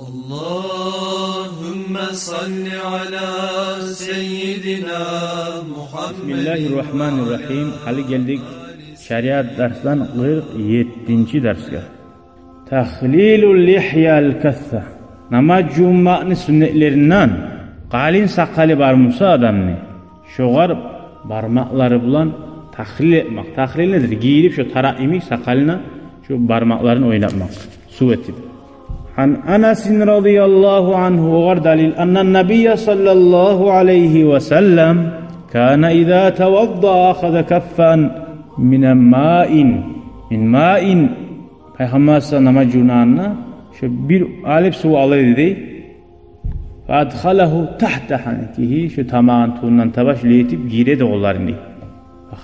Allahümme salli ala seyyidina Muhammed. Bismillahirrahmanirrahim. Hali geldik şeriat dersden 47. dersga. Tahlilul lihyal kassa. Namaz cuma'nın sünnetlerinden qalin saqali barmısa adamni şoğar barmaqları bilan tahlil etmek. Tahlil nedir? Giyirip şu taraimik saqalına şu barmaqlarını oynatmak. Su etip. An Anas radıyallahu anhu var dalil annen Nebiy sallallahu aleyhi ve sellem kana iza tawadda akhadha kaffan min ma'in Peygamber namaz cunanına şu bir alip su alır dedi. Adhalahu tahta hankihi şu tamam tundan tabaş leytip giredi oğullarını.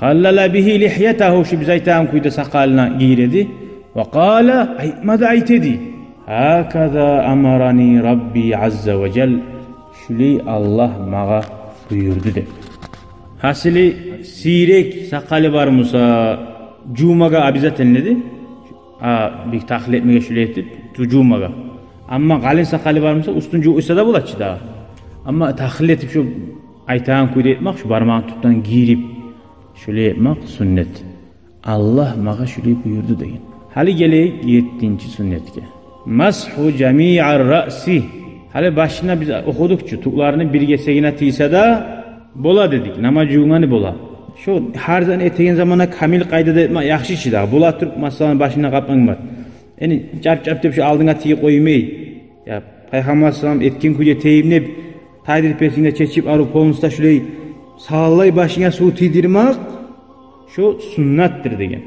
Khallala bihi lihyatahu şu bizaytan kuyda sakalına giredi. Ve qala mada aytedi. Hakaza amarani Rabbi azza ve cel. Şuli Allah mağa buyurdu de. Hasili sirek sakali var Musa cumaga abizaten dedi. Bir tahlil etmeye şöyle etip cumaga. Ama qalin sakali var Musa ustuncu uysa da bulatçı da. Ama tahlil etip şu aytağın kuyda etmek şu barmağın tuttan girip şöyle etmek sünnet. Allah mağa şöyle buyurdu deyin. Hali geleyik 7. sünnetke. Mashu cami'ar ra'si. Hali başına biz okudukça tuklarını bir gesegine tiyse de bola dedik. Namaz cunganı bola. Şu harzan eteğin zamana kamil kayda etmek yaxşı çi da. Bola Türk masalanın başına kaplanmaz. Yani çap tep şu aldığına tiyi koymay. Ya Peygamber sallam etkin kuyda teyimlep taydir pesine çeçip arı polunuzda şöyle sağlay başına su tiydirmek şu sünnettir degen.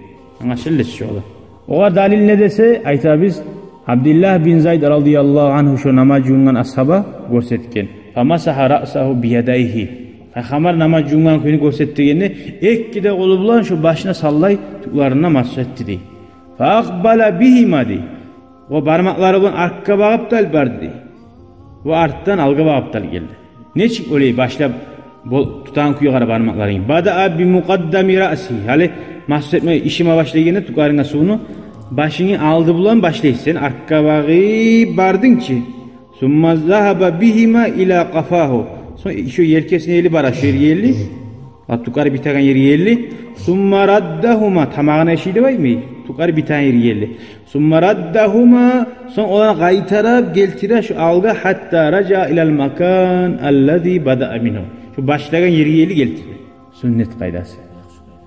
Anlaşıldı şu ola. Oğa dalil ne dese ayta biz Abdullah bin Zayd radıyallahu anhu şu namaz cungan ashaba görsetken. Famasaha ra'sahu biyadayhi. Peygamber namaz cungan kuyunu görsettiğinde ekkide kolu bilan şu başına sallay tuklarına masah etti dey. Fa aqbala bihima dey. O barmaqları bilan arkka bağıp dal bardı. O arttan alga bağıp dal geldi. Neçik öyle başlap tutan kuyu qara barmaqlaring. Bada'a bi muqaddami ra'si. Hali masah etme işime başlayınca tuklarına sunu başını aldı bulan başlayısın. Arkka bağı bardın ki. Summa zahaba bihima ila qafahu. Sonra şu yelkesine eli bara şu yeri. Tukar bitagan yeri yeri. Summa raddahuma tamağına eşiydi var mı? Tukar bitagan yeri yeri. Summa raddahuma son olan qaytarab geltire şu aldı hatta raca ilal makan allazi bada'a minhu. Şu başlagan yeri yeri geltire. Sünnet qaydası.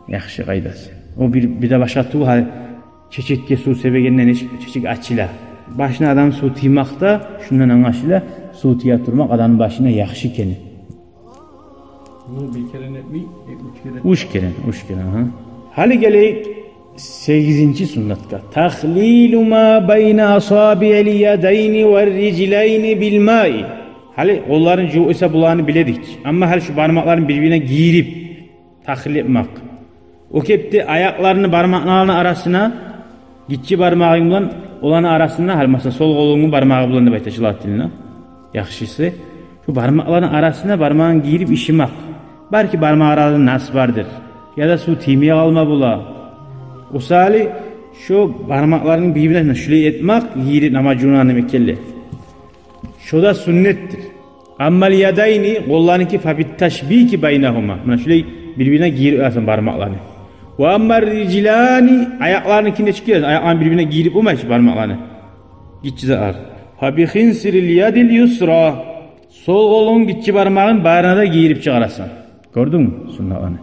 Yaxşı qaydası. O bir de başattığı hal çeçekке su sebegenden çeçek açıla. Başına adam su tiymakta şundan anlaşıla su tiya turmak adamın başına yaxşı keni. Bunu bir kere etmey, üç kere. Hali geleyik 8. sünnetka. Tahlilu ma bayna asabi'il yadayni ve riclayni bil ma'i. Hali onların cu ise bulağını biledik. Ama hali şu parmakların birbirine girip tahlil etmek. O kepti ayaklarını parmaklarının arasına gitçi parmağıyla olanın arasında hal mesela sol kolunun parmağı bilan dep aytaşılar diline. Yaxşısı şu parmakların arasına parmağın girip işimek. Belki parmağı arasında nas vardır. Ya da su timiye alma bula. O sali şu parmakların birbirine şöyle etmek girip namaz cunanı mekelle. Şu da sünnettir. Ammal yadayni kollarınki fabit taşbiki baynahuma. Mana şöyle birbirine girip alsın parmaklarını. Ve ammar riclani ayaklarının kinde çıkıyor. Ayakların birbirine girip olmaz parmaklarını. Gitçi ağır. Fa bi khinsiril yadil yusra. Sol kolun gitçi parmağın bağrına da girip çıkarasın. Gördün mü sünnetlerini?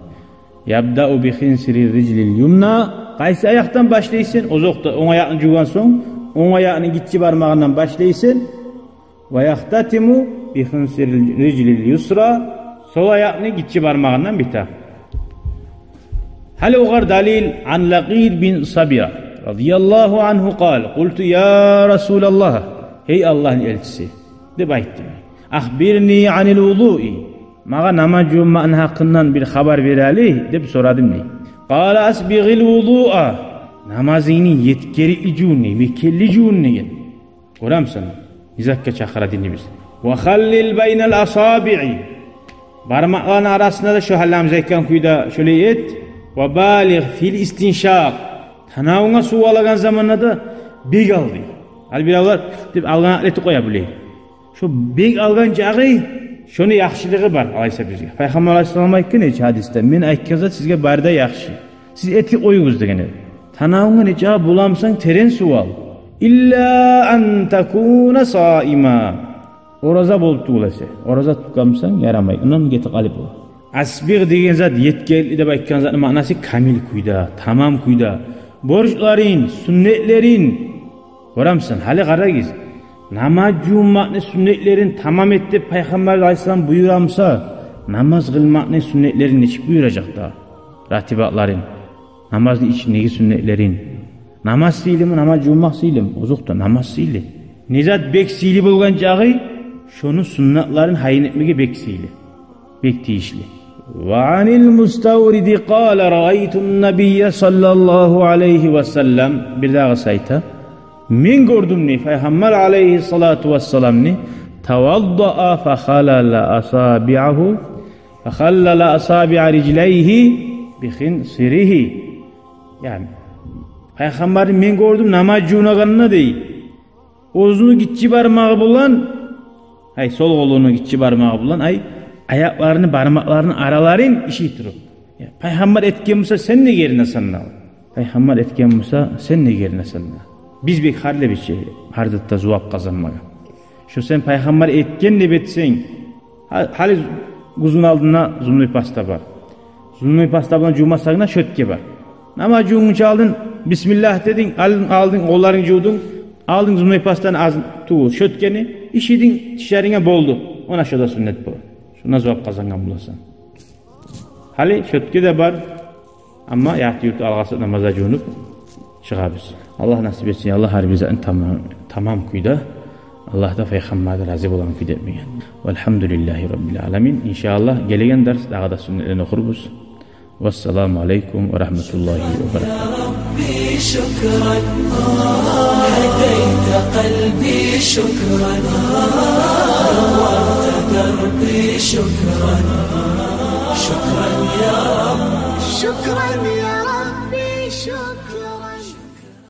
Yabda'u bi khinsiril riclil yumna. Qaysı ayaktan başlaysın? Ozokta on ayağını jugan soň on ayağını gitçi parmağından başlaysın. Ve yahtatimu bi khinsiril riclil yusra. Sol ayağını gitçi parmağından biter. هل أغر دليل عن لقيد بن صبيرة رضي الله عنه قال قلت يا رسول الله هي الله الالتسي دبايت أخبرني عن الوضوء ما نماز جمعة hakkından bir haber vereli deb soradım ne قال أسبغ الوضوء namazını yetkeri cunni mekelli cunni koramsan izakka çakara dinimiz ve khallil baynal asabi'i parmakların arasında da şu halam zeykan kuyda şöyle et ve baligh fil istinşaq tanavuna su alagan zamanında bir aldı. Al birawlar deb algan atleti qo'ya bilay. Şu bek algan jag'i şunu yaxshiligi bor aysa bizga. Payg'ambar alayhisalom aytgan hadisda, men aytganza sizga barda yaxshi. Siz eti qo'yingiz degan edi. Tanavunga necha bulamsan teren suval. İlla an takuna saima. Oraza bo'lib tug'ilsa, oraza tutqamsan yaramay. Undan getib qalib bo'l. Asbig degan zat yetkel deb aytgan zatning ma'nosi kamil kuyda, tamam kuyda. Borchlarin, sünnetlerin ko'ramsan, hali qaragiz. Namaz cuma'ni sünnetlerin tamam et deb Payg'ambar alayhisalom buyuramsa, namaz qilmoqni sünnetlerin nechik buyuracaqda? Ratibatlarin, namazning ichidagi sünnetlerin. Namaz siylimi, namaz cuma siylimi, uzuqda namaz siyli. Nizat bek siyli bo'lgan jag'i, şonu sünnetlerin hayın etmegi bek siyli. Bek tiyişli. Ve anil mustawridi qala ra'aytu'n nabiyye sallallahu aleyhi ve sellem bir daha sayta. Men gördüm ni Peygamber aleyhissalatu vesselam ni tavadda'a fa khalala asabi'ahu fa khalala asabi'a rijlayhi bi khinsirihi. Yani Peygamber men gördüm namaz junaganna dey. O'zini gitçi barmağı bulan ay sol qo'lini gitçi barmağı bulan ay ayaklarını barmaklarını araların işi turup. Ya, Peygamber etken olsa sen ne yerine sanna? Peygamber etken olsa sen ne yerine sanna? Biz bir harle bir şey, hardatta cevap kazanmaga. Şu sen Peygamber etken ne betsen, hali guzun aldığına zumluy pasta var. Zumluy pasta bulan cuma sağına şötke var. Ama cuğunu çaldın, Bismillah dedin, aldın kollarını cuğdun, aldın zumluy pastanı az tuğul şötkeni, işidin dişlerine boldu. Ona şurada sünnet bu. Şuna cevap kazangan bulasan. Hali şötke de var, ama yahti yurtu algası namaza cuğunup çıkabız. Allah nasip etsin, Allah her bize tamam kuyda. Allah da Peygamber'de razı olan kuyda etmeyen. Velhamdülillahi Rabbil Alamin. İnşallah gelegen ders daha da sünnetlerini okuruz. Vesselamu Aleyküm ve Rahmetullahi ve Berekatuhu. شكرا هديت قلبي شكرا نورت دربي شكرا شكرا يا رب شكرا يا